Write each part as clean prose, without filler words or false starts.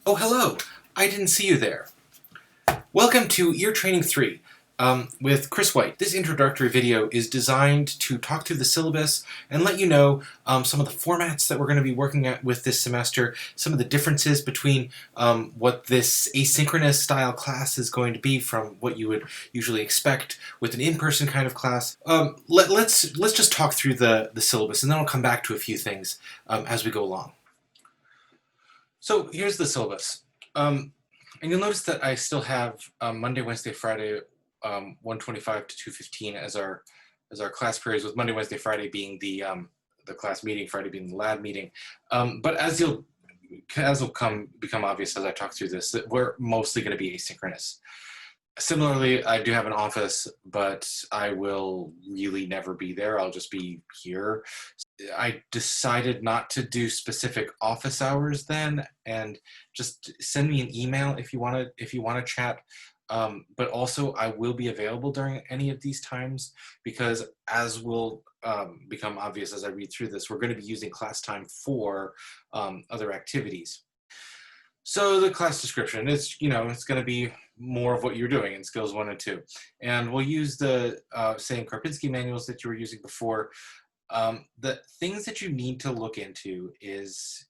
Oh, hello! I didn't see you there. Welcome to Ear Training 3 with Chris White. This introductory video is designed to talk through the syllabus and let you know some of the formats that we're going to be working at with this semester, some of the differences between what this asynchronous style class is going to be from what you would usually expect with an in-person kind of class. Let's just talk through the syllabus, and then I'll come back to a few things as we go along. So here's the syllabus. And you'll notice that I still have Monday, Wednesday, Friday, 1:25 to 2:15 as our class periods, with Monday, Wednesday, Friday being the class meeting, Friday being the lab meeting. But as will become obvious as I talk through this, that we're mostly going to be asynchronous. Similarly, I do have an office, but I will really never be there. I'll just be here. I decided not to do specific office hours then, and just send me an email if you want to chat. But also, I will be available during any of these times because, as will become obvious as I read through this, we're going to be using class time for other activities. So the class description, it's going to be more of what you're doing in skills 1 and 2. And we'll use the same Karpinski manuals that you were using before. The things that you need to look into is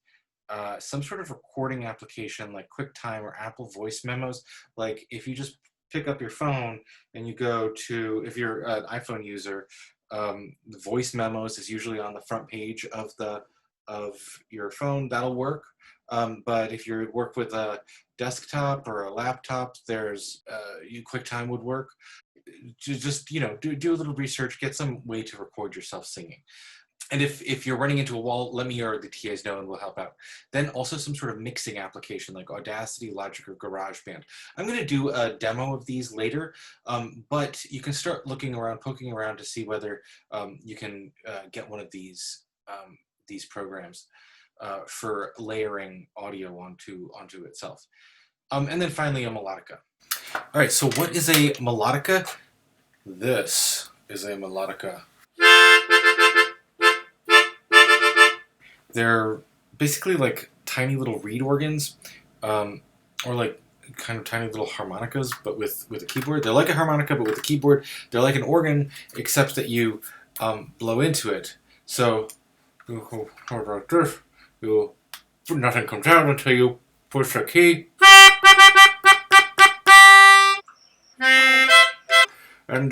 some sort of recording application like QuickTime or Apple Voice Memos. Like if you just pick up your phone and you go to, if you're an iPhone user, the Voice Memos is usually on the front page of your phone. That'll work. But if you work with a desktop or a laptop, there's QuickTime would work. Just do a little research, get some way to record yourself singing. And if you're running into a wall, let me or the TAs know and we'll help out. Then also some sort of mixing application like Audacity, Logic, or GarageBand. I'm going to do a demo of these later, but you can start looking around, poking around to see whether you can get one of these programs for layering audio onto itself. And then finally, a melodica. All right, so what is a melodica? This is a melodica. They're basically like tiny little reed organs, or like kind of tiny little harmonicas, but with a keyboard. They're like a harmonica, but with a keyboard. They're like an organ, except that you blow into it. So you hold like this. Nothing comes out until you push a key. And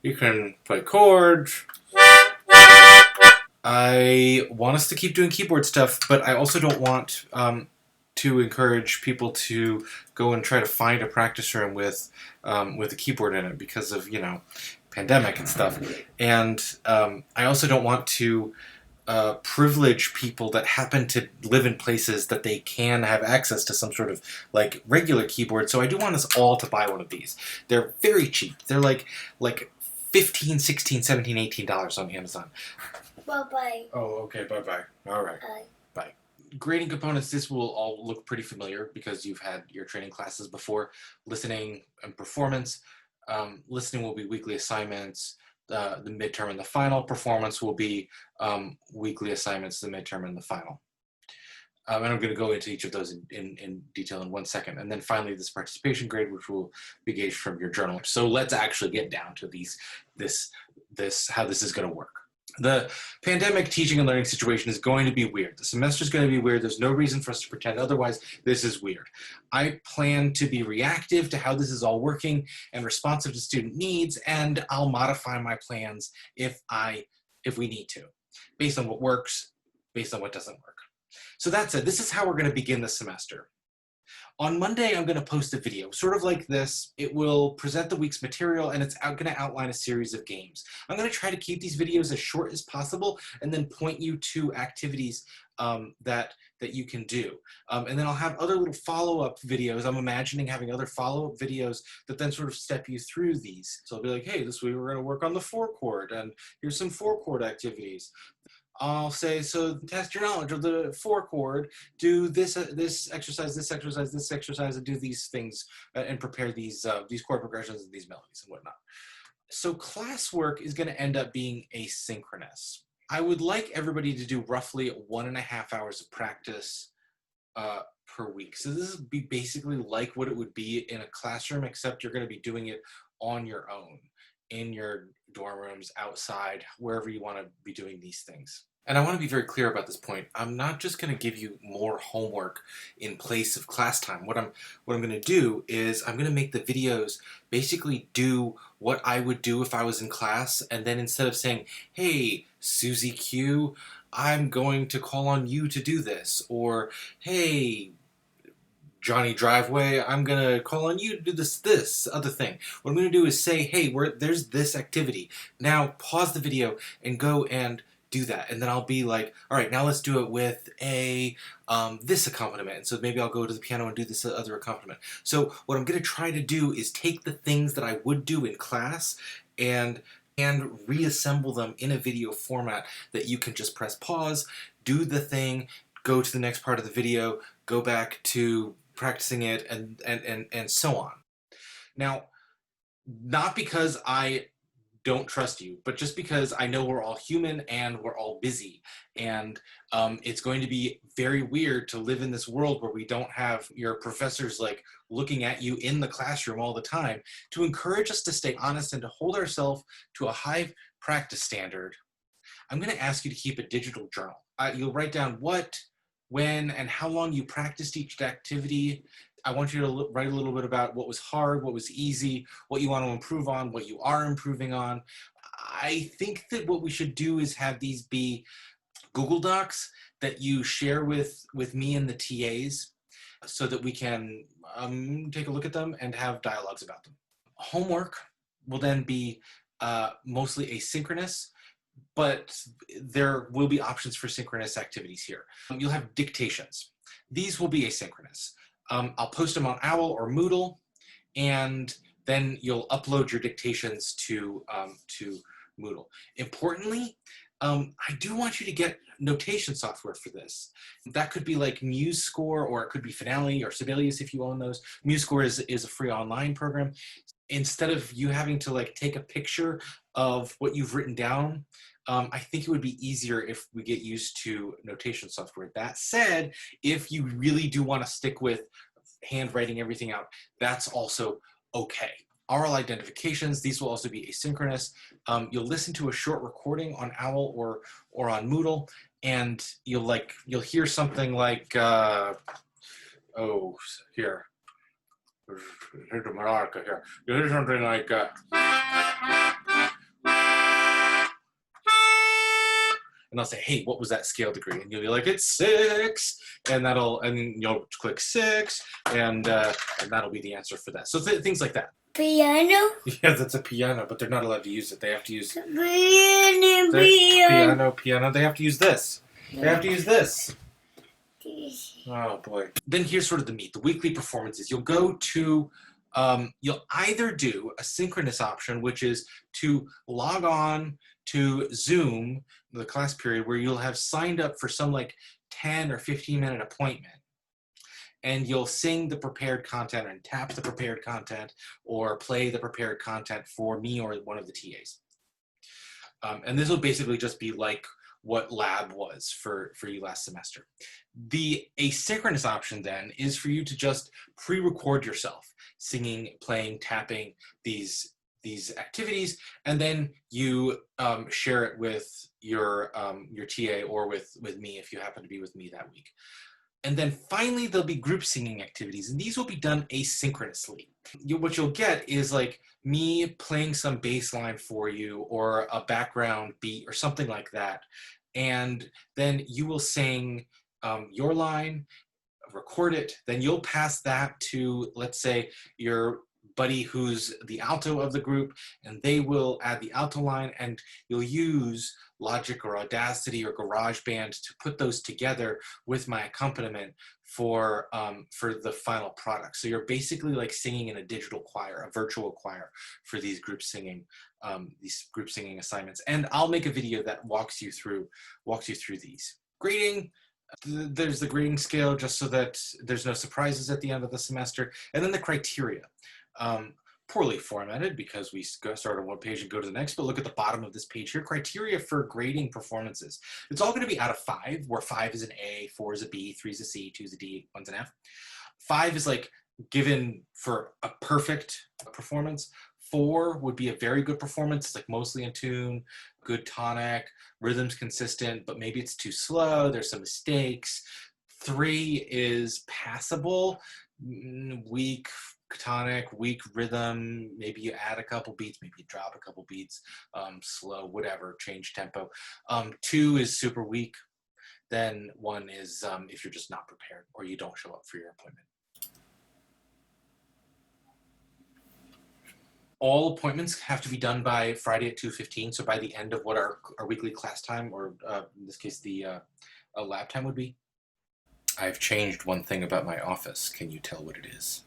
you can play chords. I want us to keep doing keyboard stuff, but I also don't want to encourage people to go and try to find a practice room with a keyboard in it because of pandemic and stuff. And I also don't want to privilege people that happen to live in places that they can have access to some sort of like regular keyboard. So I do want us all to buy one of these. They're very cheap. They're like $15, $16, $17, $18 on Amazon. Bye-bye. Oh, okay, bye-bye. All right. Bye. Grading components, this will all look pretty familiar because you've had your training classes before. Listening and performance. Listening will be weekly assignments. The midterm and the final. Performance will be weekly assignments, the midterm and the final. And I'm going to go into each of those in detail in 1 second. And then finally, this participation grade, which will be gauged from your journal. So let's actually get down to how this is going to work. The pandemic teaching and learning situation is going to be weird. The semester is going to be weird. There's no reason for us to pretend otherwise. This is weird. I plan to be reactive to how this is all working and responsive to student needs, and I'll modify my plans if we need to, based on what works, based on what doesn't work. So that's it. This is how we're going to begin the semester. On Monday, I'm going to post a video, sort of like this. It will present the week's material, and it's going to outline a series of games. I'm going to try to keep these videos as short as possible and then point you to activities that you can do. And then I'll have other little follow-up videos. I'm imagining having other follow-up videos that then sort of step you through these. So I'll be like, hey, this week we're going to work on the 4-chord, and here's some 4-chord activities. I'll say, so test your knowledge of the 4-chord, do this exercise, this exercise, this exercise, and do these things and prepare these chord progressions and these melodies and whatnot. So classwork is going to end up being asynchronous. I would like everybody to do roughly 1.5 hours of practice per week. So this would be basically like what it would be in a classroom, except you're going to be doing it on your own, in your dorm rooms, outside, wherever you want to be doing these things. And I want to be very clear about this point. I'm not just going to give you more homework in place of class time. What I'm going to do is I'm going to make the videos basically do what I would do if I was in class, and then instead of saying, "Hey, Susie Q, I'm going to call on you to do this," or "Hey, Johnny Driveway, I'm gonna call on you to do this other thing." What I'm gonna do is say, "Hey, there's this activity. Now pause the video and go and do that." And then I'll be like, "All right, now let's do it with a this accompaniment." And so maybe I'll go to the piano and do this other accompaniment. So what I'm gonna try to do is take the things that I would do in class and reassemble them in a video format that you can just press pause, do the thing, go to the next part of the video, go back to practicing it, and so on. Now, not because I don't trust you, but just because I know we're all human and we're all busy. And it's going to be very weird to live in this world where we don't have your professors like looking at you in the classroom all the time. To encourage us to stay honest and to hold ourselves to a high practice standard, I'm going to ask you to keep a digital journal. You'll write down what, when, and how long you practiced each activity. I want you to write a little bit about what was hard, what was easy, what you want to improve on, what you are improving on. I think that what we should do is have these be Google Docs that you share with me and the TAs so that we can take a look at them and have dialogues about them. Homework will then be mostly asynchronous, but there will be options for synchronous activities here. You'll have dictations. These will be asynchronous. I'll post them on Owl or Moodle, and then you'll upload your dictations to Moodle. Importantly, I do want you to get notation software for this. That could be like MuseScore, or it could be Finale or Sibelius if you own those. MuseScore is a free online program. Instead of you having to like take a picture of what you've written down, I think it would be easier if we get used to notation software. That said, if you really do want to stick with handwriting everything out, that's also okay. Oral identifications, these will also be asynchronous. You'll listen to a short recording on Owl or on Moodle, and you'll hear something like, oh, here. Here's the Melodica here. You'll hear something like, and I'll say, "Hey, what was that scale degree?" And you'll be like, "It's 6," and you'll click 6, and that'll be the answer for that. So things like that. Piano? Yeah, that's a piano, but they're not allowed to use it. They have to use piano. They have to use this. They have to use this. Oh boy. Then here's sort of the meat, the weekly performances. You'll go to, you'll either do a synchronous option, which is to log on to Zoom, the class period, where you'll have signed up for some like 10 or 15-minute appointment. And you'll sing the prepared content and tap the prepared content or play the prepared content for me or one of the TAs. And this will basically just be like what lab was for you last semester. The asynchronous option then is for you to just pre-record yourself singing, playing, tapping these activities, and then you share it with your TA or with me if you happen to be with me that week. And then finally, there'll be group singing activities, and these will be done asynchronously. What you'll get is like me playing some bass line for you or a background beat or something like that. And then you will sing your line, record it, then you'll pass that to, let's say, your buddy who's the alto of the group, and they will add the alto line, and you'll use Logic or Audacity or GarageBand to put those together with my accompaniment for the final product. So you're basically like singing in a digital choir, a virtual choir for these group singing assignments. And I'll make a video that walks you through these. Grading. There's the grading scale, just so that there's no surprises at the end of the semester, and then the criteria. poorly formatted because we start on one page and go to the next, but look at the bottom of this page here, criteria for grading performances. It's all going to be out of 5, where 5 is an A, 4 is a B, 3 is a C, 2 is a D, 1's an F. 5 is like given for a perfect performance. 4 would be a very good performance, it's like mostly in tune, good tonic, rhythm's consistent, but maybe it's too slow, there's some mistakes. 3 is passable, weak tonic, weak rhythm, maybe you add a couple beats, maybe you drop a couple beats, slow, whatever, change tempo. 2 is super weak. Then 1 is if you're just not prepared or you don't show up for your appointment. All appointments have to be done by Friday at 2:15, so by the end of what our weekly class time, or in this case the lab time would be. I've changed one thing about my office. Can you tell what it is?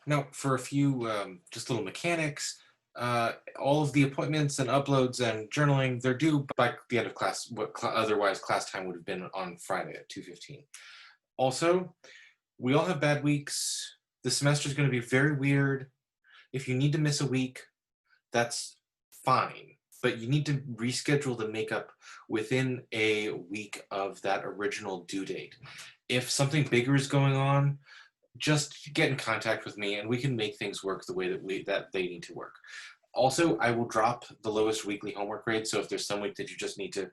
Now, for a few just little mechanics, all of the appointments and uploads and journaling, they're due by the end of class, what otherwise class time would have been on Friday at 2:15. Also, we all have bad weeks. The semester is going to be very weird. If you need to miss a week, that's fine, but you need to reschedule the makeup within a week of that original due date. If something bigger is going on, just get in contact with me and we can make things work the way that they need to work. Also, I will drop the lowest weekly homework grade, so if there's some week that you just need to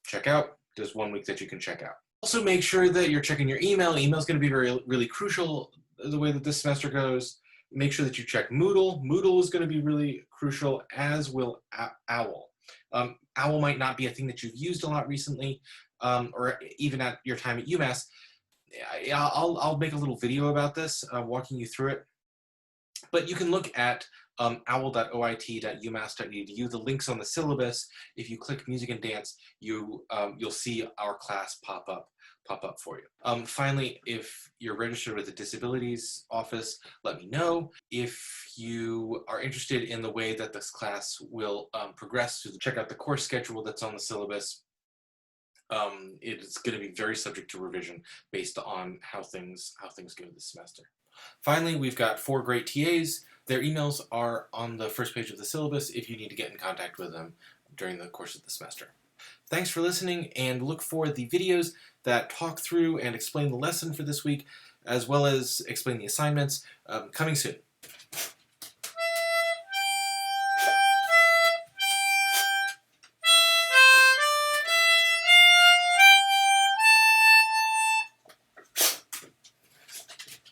check out, there's one week that you can check out. Also, make sure that you're checking your email. Email is going to be really crucial the way that this semester goes. Make sure that you check Moodle. Moodle is going to be really crucial, as will Aural. Aural might not be a thing that you've used a lot recently, or even at your time at UMass. I'll make a little video about this, walking you through it. But you can look at owl.oit.umass.edu. The link's on the syllabus. If you click music and dance, you'll see our class pop up for you. Finally, if you're registered with the disabilities office, let me know. If you are interested in the way that this class will progress, check out the course schedule that's on the syllabus. It's going to be very subject to revision based on how things go this semester. Finally, we've got 4 great TAs. Their emails are on the first page of the syllabus if you need to get in contact with them during the course of the semester. Thanks for listening, and look for the videos that talk through and explain the lesson for this week, as well as explain the assignments, coming soon.